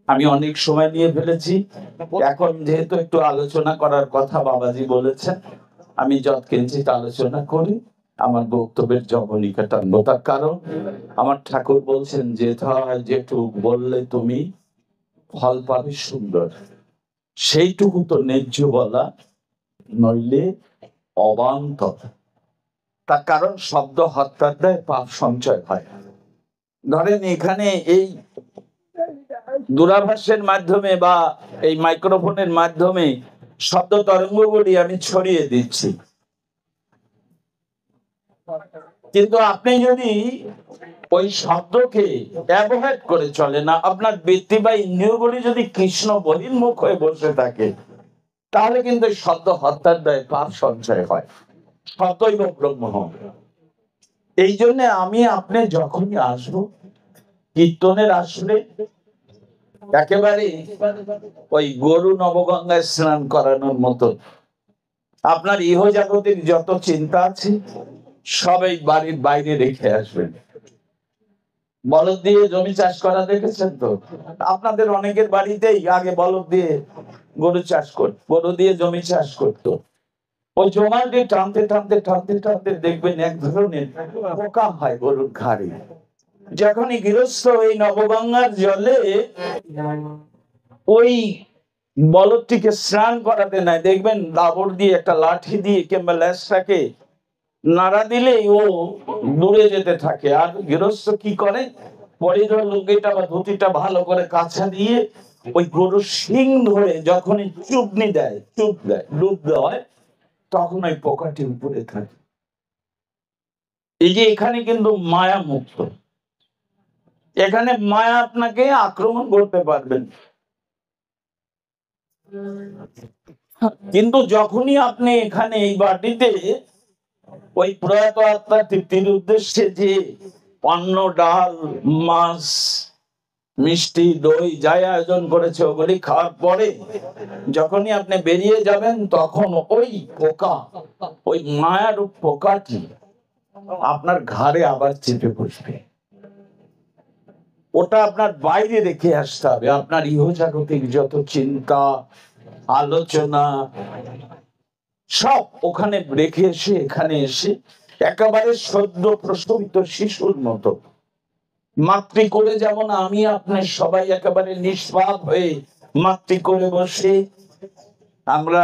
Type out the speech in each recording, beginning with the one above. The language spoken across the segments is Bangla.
আমি অনেক সময় নিয়ে ফেলেছি। এখন যেহেতু একটু আলোচনা করার কথা বাবাজি বলেছেন, আমি যৎকিঞ্চিত আলোচনা করি, আমার বক্তব্যের জবনিকা টানবো। তার কারণ আমার ঠাকুর বলছেন, যেথা যেটুক বললে তুমি ফল পাবে সুন্দর, সেইটুকু তো ন্যায্য বলা, নইলে অবান্তর। তার কারণ শব্দ হত্যার দেয়, পাপ সঞ্চয় হয়। ধরেন এখানে এই দূরাভাসের মাধ্যমে বা এই মাইক্রোফোনের মাধ্যমে শব্দ তরঙ্গগুলি আমি ছড়িয়ে দিচ্ছি, কিন্তু আপনি যদি ওই শব্দকে অ্যাভয়েড করে চলে না, আপনার বৃত্তি বা ইন্দ্রিয়গুলি যদি কৃষ্ণ বহির্মুখ হয়ে বসে থাকে, তাহলে কিন্তু শব্দ হত্যার দায় পাপ সঞ্চয় হয়। সতৈব ব্রহ্ম। এই জন্য আমি আপনি যখনই আসবো কীর্তনের আসলে একেবারে ওই গরু নবগঙ্গায় স্নান করানোর মতো আপনার ইহজাগতিক যত চিন্তা আছে সবাই বাড়ির বাইরে রেখে আসবেন। বলদ দিয়ে জমি চাষ করা দেখেছেন তো? আপনাদের অনেকের বাড়িতেই আগে বলদ দিয়ে গরু চাষ করত, গরু দিয়ে জমি চাষ করতো। ওই জমাটি টানতে টানতে টানতে টানতে দেখবেন এক ধরনের পোকা হয় গরুর ঘাড়ে। যখনই গৃহস্থ এই নবগঙ্গার জলে ওই বলদটিকে স্নান করাতে নাই, দেখবেন দাবর দিয়ে একটা লাঠি দিয়ে কিংবা ল্যাসটাকে নাড়া দিলেই ও দূরে যেতে থাকে। আর গৃহস্থ কি করে, পরিধর লুঙ্গিটা বা ধুতিটা ভালো করে কাছা দিয়ে ওই গরুর শিং ধরে যখনই চুবনি দেয়, ডুব দেয়, তখন ওই পোকাটি উপরে থাকে। এই যে এখানে কিন্তু মায়া মুক্ত, এখানে মায়া আপনাকে আক্রমণ করতে পারবেন, কিন্তু যখনই আপনি এখানে এই বাটিতে ওই প্রয়াত আত্মা তৃপ্তির উদ্দেশ্যে যে অন্ন, ডাল, মাছ, মিষ্টি, দই যাই আয়োজন করেছে ওগুলি খাওয়ার পরে যখনই আপনি বেরিয়ে যাবেন, তখন ওই পোকা, ওই মায়ার পোকাটি আপনার ঘাড়ে আবার চেপে বসবে। ওটা আপনার বাইরে রেখে আসতে হবে। আপনার ইহজাগতিক যত চিন্তা, আলোচনা সব ওখানে রেখে এসে এখানে এসে একেবারে সদ্য প্রসবিত শিশুর মতো মাতৃ করে, যেমন আমি আপনি সবাই একেবারে নিষ্পাপ হয়ে মাতৃ করে বসে আমরা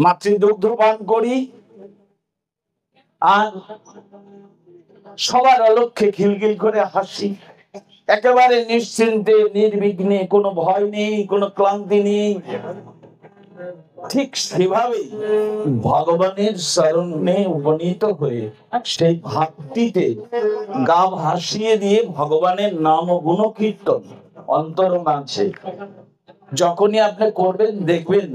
মাতৃদুগ্ধ পান করি, আর সবার অলক্ষ্যে খিলখিল করে হাসি, একেবারে নিশ্চিন্তে নির্বিঘ্নে, কোনো ভয় নেই, কোনো ক্লান্তি নেই। ঠিক সেভাবে ভগবানের শরণে উপনীত হয়ে সেই ভক্তিতে গা ভাসিয়ে দিয়ে ভগবানের নাম ও গুণ কীর্তন অন্তরঙ্গ আছে যখনই আপনি করবেন, দেখবেন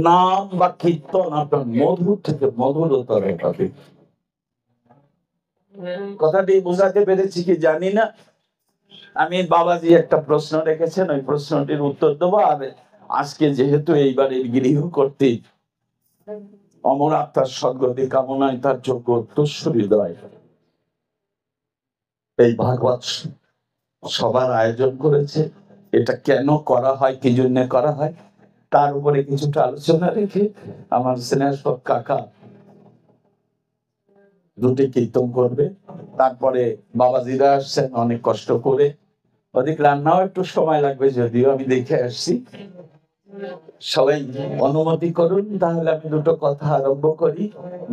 নাম বা কীর্তন আপনার মধুর থেকে মধুরতর হবে। কথাটি বোঝাতে পেরেছি কি জানি না। আমি বাবাজি একটা প্রশ্ন রেখেছেন, ওই প্রশ্নটির উত্তর দেবো। আর আজকে যেহেতু এইবারের গৃহ কর্তৃক অমর আত্মার সদ্গতি কামনায় তার যোগ্য হৃদয় এই ভাগবত সবার আয়োজন করেছে। এটা কেন করা হয়, কি জন্য করা হয়, তার উপরে কিছুটা আলোচনা রেখে আমার স্নেহস্পদ কাকা দুটি কীর্তন করবে। তারপরে বাবাজিরা আসছেন অনেক কষ্ট করে, ওদিক রান্নাও একটু সময় লাগবে, যদিও আমি দেখে আসছি। সবাই অনুমতি করুন, তাহলে আমি দুটো কথা আরম্ভ করি।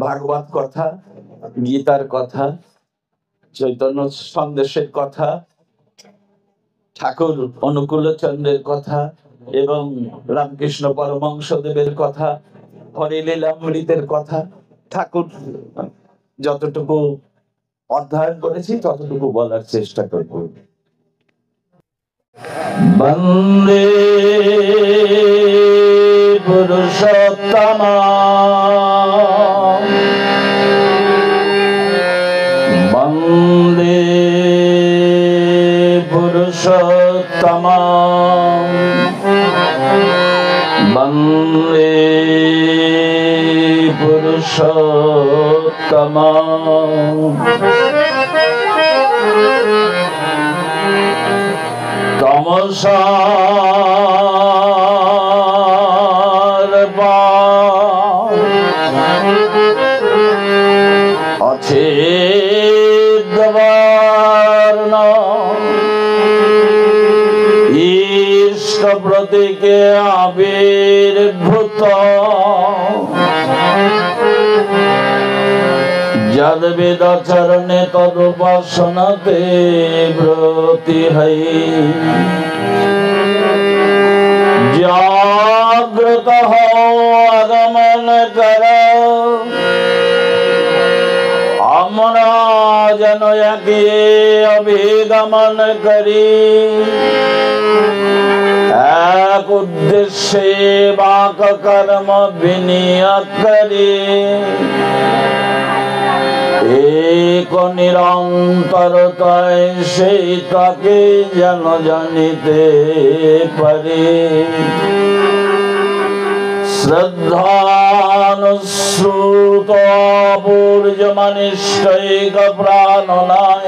ভাগবত কথা, গীতার কথা, চৈতন্য সন্দেশের কথা, ঠাকুর অনুকূলচন্দ্রের কথা এবং রামকৃষ্ণ পরমহংসদেবের কথা, হরিলীলামৃতের কথা। ঠাকুর যতটুকু অধ্যয়ন করেছি ততটুকু বলার চেষ্টা করব। বন্দে পুরুষোত্তম বন্দে পুরুষোত্তম বন্দে পুরুষোত্তম তমসার আছে দেবার্ণ ইষ্ট প্রতীকে আবির্ভূত যদ বেদাচরণে তদুপাসনতে ব্রতি হই জাগ্রত আগমন কর আমরা যেন একে অভিগমন করি এক উদ্দেশ্যে বাক কর্ম বিনিয়োগ করি এক নিরন্তরতায় সেই তাকে যেন জানিতে পারে শ্রদ্ধানুশ্রুত পূর্যমানিষ্ঠৈক প্রাণ নাই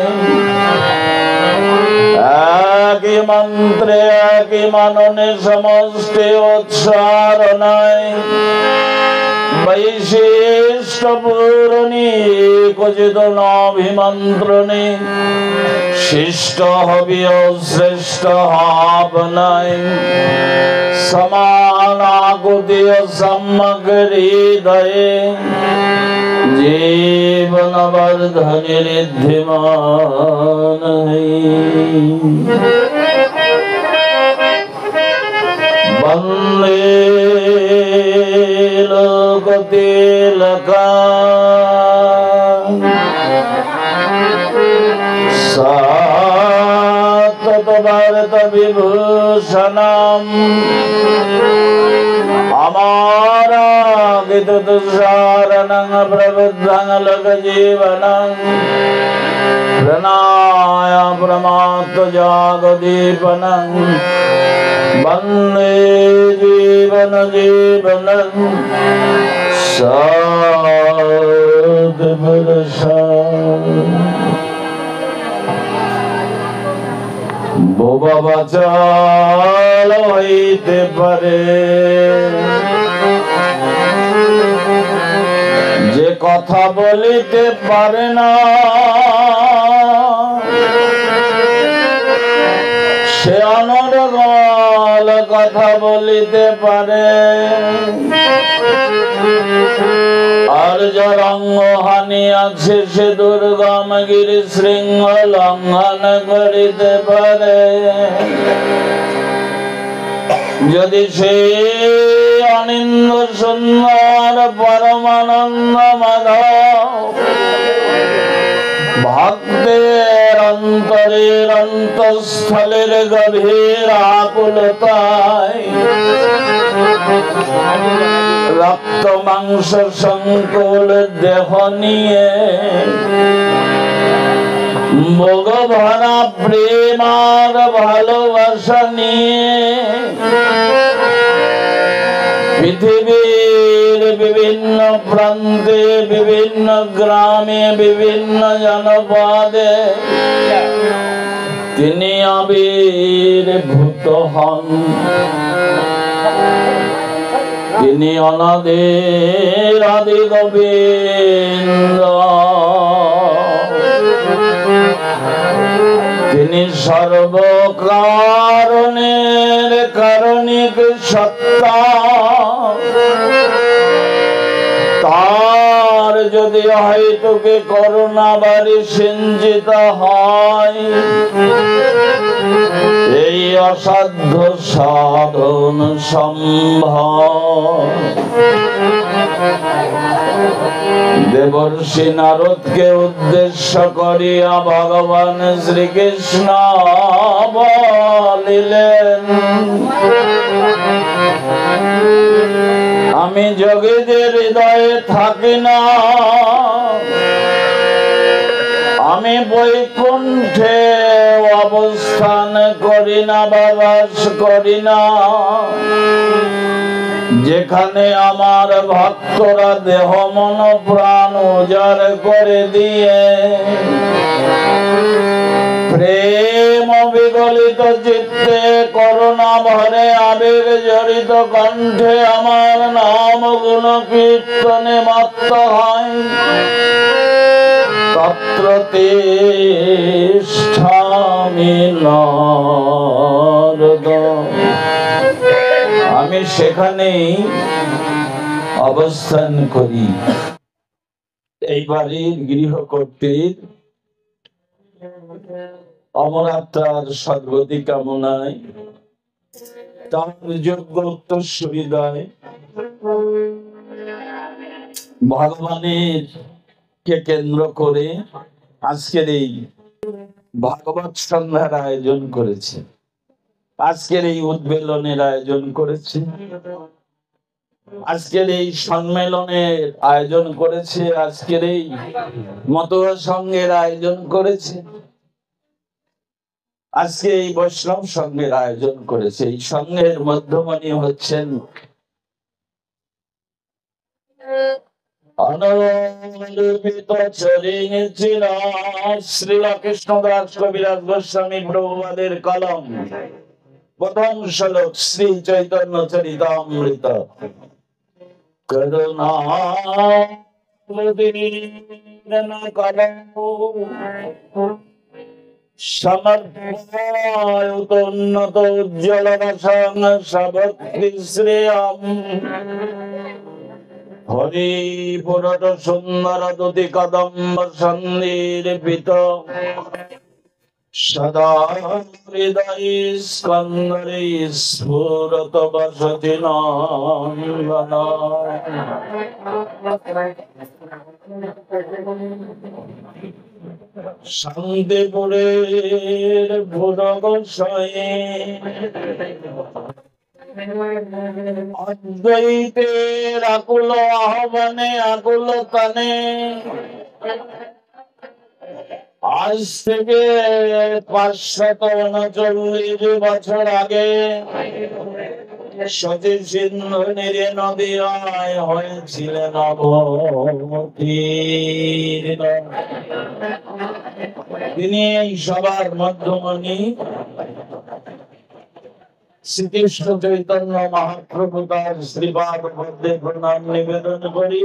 একই মন্ত্রে একই মাননে সমষ্টি উচ্চারণায় বৈশিষ্ট পূরণী ক্বচিত নাভিমন্ত্রণে শিষ্ট হবিও শ্রেষ্ঠ ভাবনায় সমানাকুতিয় সম্যক হৃদয়ে জীবন বর্ধনে ঋদ্ধিমান বন্দে লোকতিলকা সতত ভারত বিভূষণম আমারা গীত তুষারণং প্রবুদ্ধং লোক জীবনং প্রণায় প্রমাত্ত জাগদীপনং বন্দে জীবন জীবনং সদ্বর্ষম বোবা বাচাল হইতে পারে যে কথা বলিতে পারে না সে অনর্গল কথা বলিতে পারে আর যার অঙ্গহানি আছে সে দুর্গম গিরি শৃঙ্গ লঙ্ঘন করিতে পারে যদি সে অনিন্দ সুন্দর পরমানন্দ মাধব ভক্তের অন্তরের অন্তঃস্থলের গভীর আকুলতায় রক্ত মাংস সংকুল দেহ নিয়ে ভোগ ভরা প্রেম আর ভালোবাসা নিয়ে পৃথিবীর বিভিন্ন প্রান্তে বিভিন্ন গ্রামে বিভিন্ন জনপদে তিনি আবির্ভূত হন। তিনি অনাদির আদি গোবিন্দ, তিনি সর্বকারণের কারণিক সত্তা। তার যদি হয়তোকে করুণা বারি সিঞ্চিত হয়, এই অসাধ্য সাধন সম্ভব। দেবর্ষি নারদকে উদ্দেশ্য করিয়া ভগবান শ্রীকৃষ্ণ বলিলেন, আমি যোগীদের হৃদয়ে থাকি না, আমি বৈকুণ্ঠে অবস্থান করি না বা বাস করি না, যেখানে আমার ভক্তরা দেহ মন প্রাণ উজাড় করে দিয়ে প্রেম বিগলিত চিত্তে করুণা ভরে আবেগ জড়িত কণ্ঠে আমার নাম গুণ কীর্তনে মত্ত হয় তত্র তিষ্ঠামি নারদ। আমি সেখানেই অবস্থান করি। এই বাড়ির গৃহকর্ত্রীর অমরাত্মার সদ্গতি কামনায় তার যোগ্য উত্তরসূরিদ্বয় ভগবানের কে কেন্দ্র করে আজকের এই ভাগবত সন্ধ্যার আয়োজন করেছে, আজকের এই উদ্বেলনের আয়োজন করেছে, আজকের এই সম্মেলনের আয়োজন করেছে, আজকের এই মতুয়া সংঘের আয়োজন করেছে, আজকে এই বৈষ্ণব সংঘের আয়োজন করেছে। এই সংঘের মধ্যমণি হচ্ছেন শ্রীকৃষ্ণদাস কবিরাজ গোস্বামী প্রভুপাদের কলম। প্রথম শ্লোক শ্রী চৈতন্য চরিতামৃত। করুণা সমর্পয়োন্নত উজ্জ্বল রসং সভক্তি শ্রেয়ম হরি পুরট সুন্দর দুতি কদম্ব সন্নির্পিত সদা হৃদয়ে স্কন্দরে স্ফুরত বসতি নন্দন। শান্তিপুরের ভুরগশয়ে অদ্বৈতের আকুল আহ্বানে আকুল কানে আজ থেকে 539 বছর আগে সতী সিন্ধু নীরে নদীয়ায় হয়েছিলেন অবতীর্ণ। তিনি এই সবার মধ্যমণি শ্রীকৃষ্ণ চৈতন্য মহাপ্রভু তার শ্রীপাদ মধ্যে প্রণাম নিবেদন করি।